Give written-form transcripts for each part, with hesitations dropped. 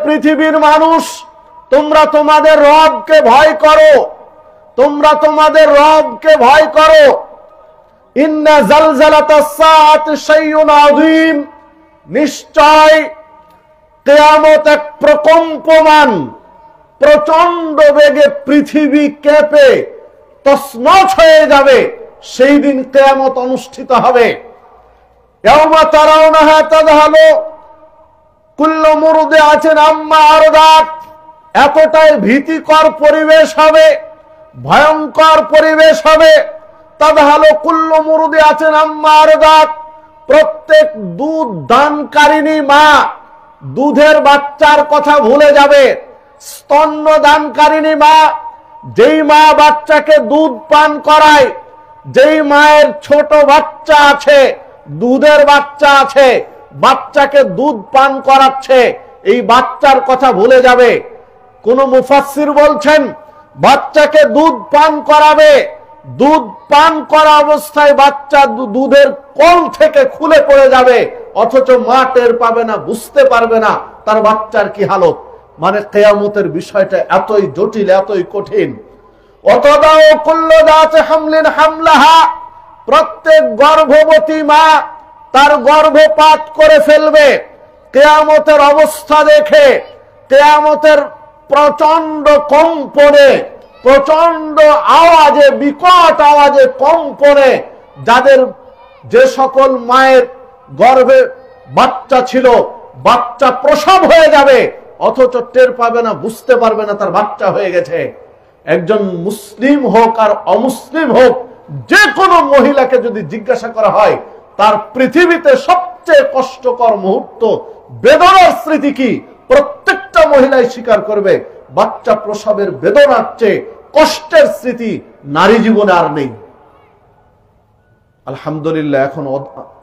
পৃথিবীর মানুষ, তোমরা তোমাদের রবকে ভয় করো, তোমরা তোমাদের রবকে ভয় করো। ইন্না জালজালাতাস সাআতি শাইউন আযীম, নিশ্চয় কিয়ামত এক প্রকম্পমান, প্রচন্ড বেগে পৃথিবী কেঁপে তছনছ হয়ে যাবে, সেই দিন কিয়ামত অনুষ্ঠিত হবে। ইয়াওমা তারাউনাহা তাযহালু কুল্লু মুরদিআতিন আম্মা আরদাত, এতটাই ভীতিকর পরিবেশ হবে, ভয়ঙ্কর পরিবেশ হবে। তাযহালু কুল্লু মুরদিআতিন আম্মা আরদাত, প্রত্যেক দুধ দানকারিণী মা দুধের বাচ্চার কথা ভুলে যাবে। স্তন্য দানকারিণী মা, যেই মা বাচ্চাকে দুধ পান করায়, যেই মায়ের ছোট বাচ্চা আছে, দুধের বাচ্চা আছে, বাচ্চাকে দুধ পান করাচ্ছে, এই বাচ্চার কথা ভুলে যাবে। কোন মুফাসসির বলছেন বাচ্চাকে দুধ পান করাবে, দুধ পান করা অবস্থায় বাচ্চা দুধের কোল থেকে খুলে পড়ে যাবে, অথচ মা টের পাবে না, বুঝতে পারবে না তার বাচ্চার কি হালত। মানে কিয়ামতের বিষয়টা এতই জটিল, এতই কঠিন। অতদাও কুল্লু যাতি হামলিন হামলাহা, প্রত্যেক গর্ভবতী মা তার গর্ভপাত করে ফেলবে। কিয়ামতের অবস্থা দেখে, কিয়ামতের প্রচন্ড কম্পনে, প্রচন্ড আওয়াজে, বিকট আওয়াজে, কম্পনে, যাদের যে সকল মায়ের গর্ভে বাচ্চা ছিল, বাচ্চা প্রসব হয়ে যাবে, অথচ টের পাবে না, বুঝতে পারবে না তার বাচ্চা হয়ে গেছে। একজন মুসলিম হোক আর অমুসলিম হোক, যে কোনো মহিলাকে যদি জিজ্ঞাসা করা হয় তার পৃথিবীতে সবচেয়ে কষ্টকর মুহূর্ত, বেদনার স্মৃতি কি, প্রত্যেকটা মহিলাই স্বীকার করবে বাচ্চা প্রসবের বেদনার চেয়ে কষ্টের স্মৃতি নারী জীবনে আর নেই। আলহামদুলিল্লাহ, এখন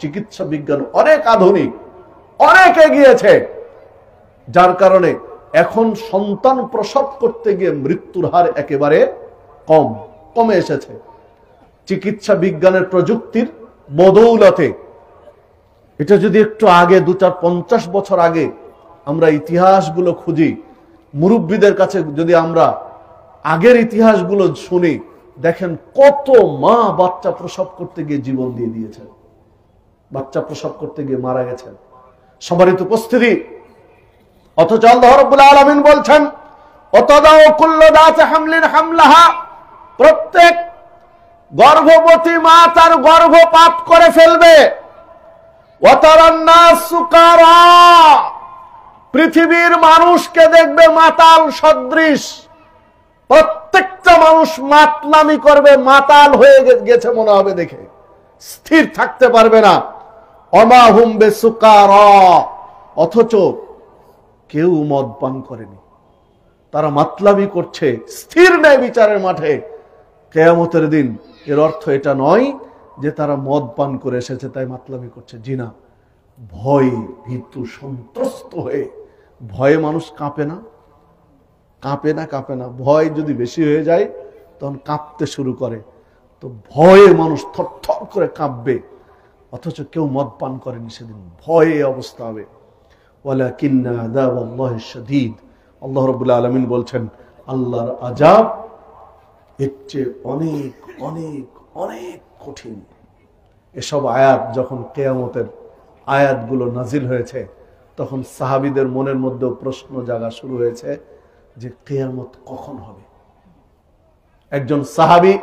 চিকিৎসা বিজ্ঞান অনেক আধুনিক, অনেক এগিয়েছে, যার কারণে এখন সন্তান প্রসব করতে গিয়ে মৃত্যুর হার একেবারে কমে এসেছে। চিকিৎসা বিজ্ঞানের প্রযুক্তির বদৌলতে। এটা যদি একটু আগে ২-৪-৫০ বছর আগে আমরা ইতিহাসগুলো খুঁজি, মুরব্বীদের কাছে যদি আমরা আগের ইতিহাসগুলো শুনি, দেখেন কত মা বাচ্চা প্রসব করতে গিয়ে জীবন দিয়ে দিয়েছেন, বাচ্চা প্রসব করতে গিয়ে মারা গেছেন। সম্মানিত উপস্থিতি, অথচ আল্লাহ রাব্বুল আলামিন বলছেন অতদাও কুল্লু যাতি হামলিন হামলাহা, প্রত্যেক গর্ভবতী মা তার গর্ভপাত করে ফেলবে। ওয়াতারান নাস সুকারা, পৃথিবীর মানুষকে দেখবে মাতাল সদৃশ, প্রত্যেকটা মানুষ মাতলামি করবে, মাতাল হয়ে গেছে মনে হবে দেখে, স্থির থাকতে পারবে না। ওমা হুম বিসুকারা, অথচ কেউ মদ পান করেনি, তারা মাতলামি করছে, স্থির নেই বিচারের মাঠে কিয়ামতের দিন। এর অর্থ এটা নয় যে তারা মদ পান করে এসেছে তাই মাতলামি করছে, জি না। ভয়, ভীতু, সন্ত্রস্ত হয়ে, ভয়ে মানুষ কাঁপে না, কাঁপে না, কাঁপে না। ভয় যদি বেশি হয়ে যায় তখন কাঁপতে শুরু করে, তো ভয়ে মানুষ থরথর করে কাঁপবে, অথচ কেউ মদ পান করেনি সেদিন, ভয়ে অবস্থা হবে। ওয়ালাকিন্না আযাবাল্লাহি শাদীদ, আল্লাহ রাব্বুল আলামিন বলছেন আল্লাহর আযাব এর চেয়ে অনেক অনেক অনেক কঠিন। এসব আয়াত যখন কিয়ামতের আয়াতগুলো নাজিল হয়েছে, তখন সাহাবীদের মনের মধ্যেও প্রশ্ন জাগা শুরু হয়েছে যে কিয়ামত কখন হবে। একজন সাহাবী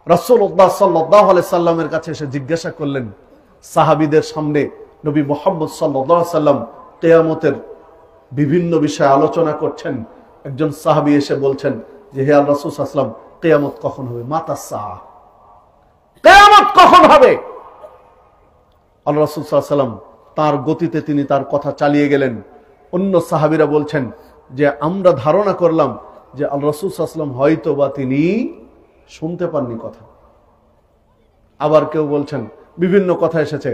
রাসূলুল্লাহ সাল্লাল্লাহু আলাইহি সাল্লামের কাছে এসে জিজ্ঞাসা করলেন, সাহাবীদের সামনে নবী মুহাম্মদ সাল্লাল্লাহু আলাইহি সাল্লাম কিয়ামতের বিভিন্ন বিষয়ে আলোচনা করছেন। একজন সাহাবী এসে বলছেন যে হে আল্লাহর রাসূল সাল্লাল্লাহু আলাইহি ওয়াসাল্লাম, কিয়ামত কখন হবে? মাতা সাআ, কিয়ামত কখন হবে? আল্লাহর রাসূল সাল্লাল্লাহু আলাইহি ওয়াসাল্লাম তার গতিতে তিনি তার কথা চালিয়ে গেলেন। অন্য সাহাবীরা বলছেন যে আমরা ধারণা করলাম যে আল্লাহর রাসূল সাল্লাল্লাহু আলাইহি ওয়াসাল্লাম হয়তো বা তিনি শুনতে পাননি কথা। আবার কেউ বলছেন বিভিন্ন কথা এসেছে।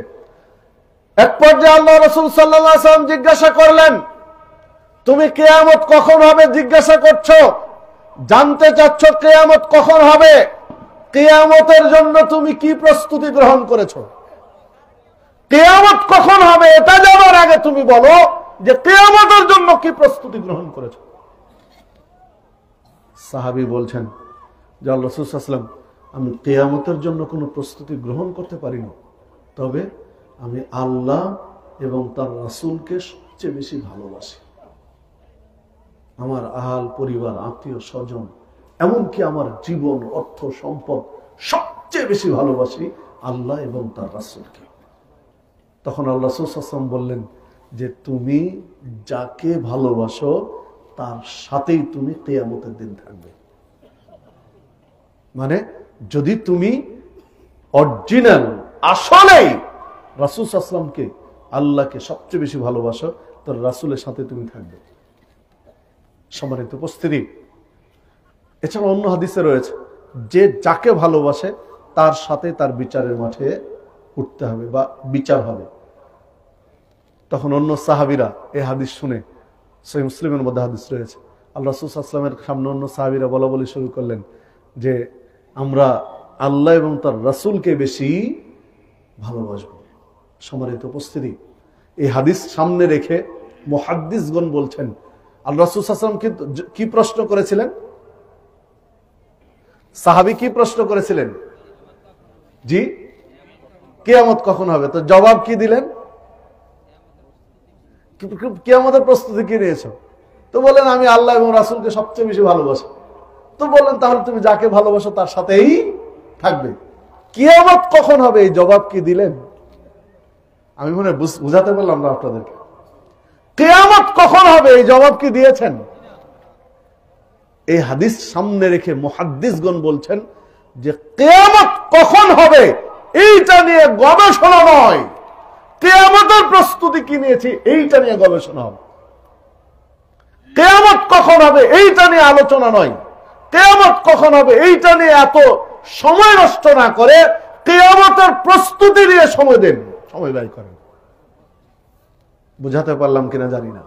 এক পর্যায়ে আল্লাহর রাসূল সাল্লাল্লাহু আলাইহি ওয়াসাল্লাম জিজ্ঞাসা করলেন, তুমি কিয়ামত কখন হবে জিজ্ঞাসা করছো, জানতে চাচ্ছ কিয়ামত কখন হবে, কিয়ামতের জন্য তুমি কি প্রস্তুতি গ্রহণ করেছো? কিয়ামত কখন হবে এটা জানার আগে তুমি বলো যে কিয়ামতের জন্য কি প্রস্তুতি গ্রহণ করেছ? সাহাবী বলছেন যে আল্লাহ রাসূল সাল্লাল্লাহু আলাইহি ওয়াসাল্লাম, আমি কিয়ামতের জন্য কোনো প্রস্তুতি গ্রহণ করতে পারি না, তবে আমি আল্লাহ এবং তার রাসূলকে সবচেয়ে বেশি ভালোবাসি। আমার আহাল পরিবার, আত্মীয় স্বজন, এমনকি আমার জীবন, অর্থ, সম্পদ সবচেয়ে বেশি ভালোবাসি আল্লাহ এবং তার রাসূলকে। তখন আল্লাহ রাসূল সাল্লাল্লাহু আলাইহি ওয়াসাল্লাম বললেন যে তুমি যাকে ভালোবাসো তার সাথেই তুমি কিয়ামতের দিন থাকবে। মানে যদি তুমি অরিজিনাল আসলেই রাসূল সাল্লাল্লাহু আলাইহি ওয়াসাল্লামকে, আল্লাহকে সবচেয়ে বেশি ভালোবাসো, তার রাসূলের সাথে তুমি থাকবে। সম্মানিত উপস্থিতি, এছাড়া অন্য হাদিসে রয়েছে যে যাকে ভালোবাসে তার সাথে তার বিচারের মাঠে উঠতে হবে বা বিচার হবে। তখন অন্য সাহাবীরা এই হাদিস শুনে, সহিহ মুসলিমের মধ্যে হাদিস রয়েছে, আল্লাহ রাসূল সাল্লাল্লাহু আলাইহি ওয়াসাল্লামের সামনে অন্য সাহাবীরা বলা বলি শুরু করলেন যে আমরা আল্লাহ এবং তার রাসূলকে বেশি ভালোবাসবো। সম্মানিত উপস্থিতি, এই হাদিস সামনে রেখে মুহাদ্দিসগণ বলছেন আল্লাহ রাসূল সাল্লাল্লাহু আলাইহি ওয়াসাল্লাম কি প্রশ্ন করেছিলেন? সাহাবী কি প্রশ্ন করেছিলেন? জি, কিয়ামত কখন হবে? তো জবাব কি দিলেন? কিয়ামতের প্রস্তুতি কি নিয়েছো? তো বলেন আমি আল্লাহ এবং রাসূলকে সবচেয়ে বেশি ভালোবাসি। তো বললেন তাহলে তুমি যাকে ভালোবাসো তার সাথেই থাকবে। কিয়ামত কখন হবে এই জবাব কি দিলেন? আমি মনে হয় বুঝাতে পারলাম না আপনাদেরকে। কিয়ামত কখন হবে এই জবাব কি দিয়েছেন? এই হাদিস সামনে রেখে মুহাদ্দিসগণ বলছেন যে কিয়ামত কখন হবে এইটা নিয়ে গবেষণা নয়, কিয়ামতের প্রস্তুতি কি নিয়েছি এইটা নিয়ে গবেষণা হবে। কিয়ামত কখন হবে এইটা নিয়ে আলোচনা নয়, কিয়ামত কখন হবে এইটা নিয়ে এত সময় নষ্ট না করে কিয়ামতের প্রস্তুতি নিয়ে সময় দেন, সময় ব্যয় করেন। বুঝাতে পারলাম কিনা জানি না।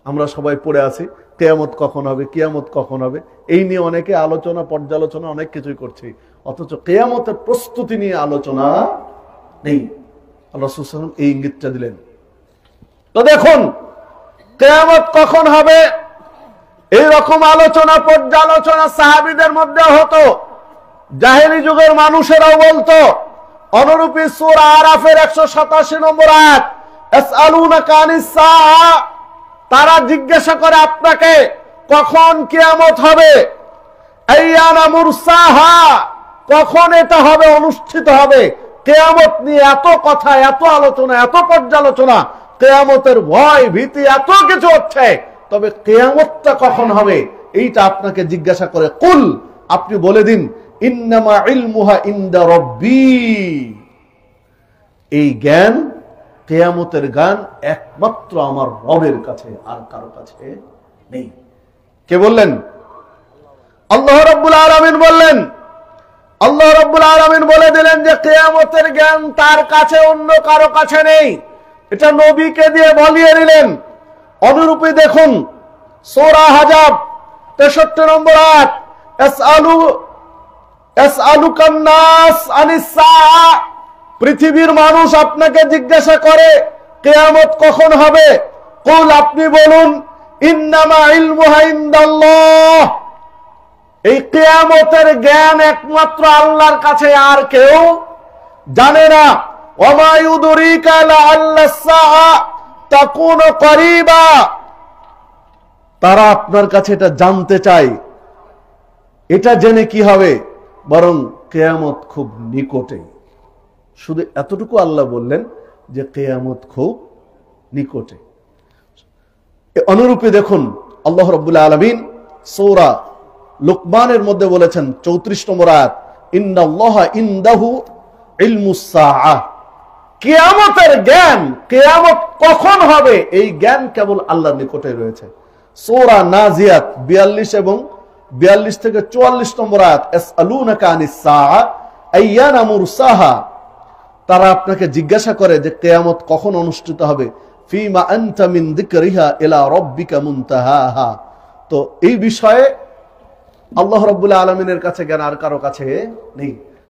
আমরা সবাই পড়ে আছি কিয়ামত কখন হবে, কিয়ামত কখন হবে, এই নিয়ে অনেকে আলোচনা পর্যালোচনা অনেক কিছুই করছি, অথচ কিয়ামতের প্রস্তুতি নিয়ে আলোচনা নেই। আল্লাহ রাসূল সাল্লাল্লাহু আলাইহি ওয়াসাল্লাম এই ইঙ্গিতটা দিলেন। তো দেখুন কিয়ামত কখন হবে এইরকম আলোচনা পর্যালোচনা সাহাবীদের মধ্যে হতো, জাহেলি যুগের মানুষেরাও বলতো। অনুরূপী সূরা আরাফের 187 নম্বর আয়াত, ইয়াসআলুনাকা আনিস সাআ, তারা জিজ্ঞাসা করে আপনাকে কখন কিয়ামত হবে, আইয়ানা মুরসাহা, কখন এটা হবে, অনুষ্ঠিত হবে। কিয়ামত নিয়ে এত কথা, এত আলোচনা, এত পর্যালোচনা, কিয়ামতের ভয় ভীতি এত কিছু হচ্ছে, তবে কিয়ামতটা কখন হবে এইটা আপনাকে জিজ্ঞাসা করে। কুল, আপনি বলে দিন, ইন্নামা ইলমুহা ইনদা রাব্বি, এই জ্ঞান, কিয়ামতের জ্ঞান একমাত্র আমার রবের কাছে, আর কারো কাছে নেই। কে বললেন? আল্লাহ রাব্বুল আলামিন বললেন। আল্লাহ রাব্বুল আলামিন বলে দিলেন যে কিয়ামতের জ্ঞান তার কাছে, অন্য কারো কাছে নেই। এটা নবীকে দিয়ে বলিয়ে দিলেন। অনুরূপী দেখুন সূরা আহজাব 63 নম্বর আয়াত, ইয়াসআলুকান নাস আনিস সাআ, পৃথিবীর মানুষ আপনাকে জিজ্ঞাসা করে কিয়ামত কখন হবে। কুল, আপনি বলুন, ইন্নামা ইলমুহা ইনদাল্লাহ, এই কিয়ামতের জ্ঞান একমাত্র আল্লাহর কাছে, আর কেউ জানে না। ওয়ামা ইউদরিকা লাআল্লাস সাআ তাকুনু করিবা, তারা আপনার কাছে এটা জানতে চায়, এটা জেনে কি হবে, বরং কিয়ামত খুব নিকটে। শুধু এতটুকু আল্লাহ বললেন যে কিয়ামত খুব নিকটে। অনুরূপী দেখুন আল্লাহ রাব্বুল আলামিন সূরা লুকমানের মধ্যে বলেছেন 34 নম্বর আয়াত, ইন্নাল্লাহা ইনদাহু ইলমুস সাআ, কিয়ামতের জ্ঞান, কিয়ামত কখন হবে এই জ্ঞান কেবল আল্লাহর নিকটে রয়েছে। সূরা নাজিয়াত 42 এবং 42 থেকে 44 নম্বর আয়াত, ইয়াসআলুনাকা আনিস সাআ আইয়ানা মুরসাহা, তারা আপনাকে জিজ্ঞাসা করে যে কিয়ামত কখন অনুষ্ঠিত হবে। ফিমা আনতা মিন যিকরিহা ইলা রাব্বিকা মুনতাহাহা, তো এই বিষয়ে আল্লাহ রাব্বুল আলামিনের কাছে জ্ঞান, আর কারো কাছে নেই।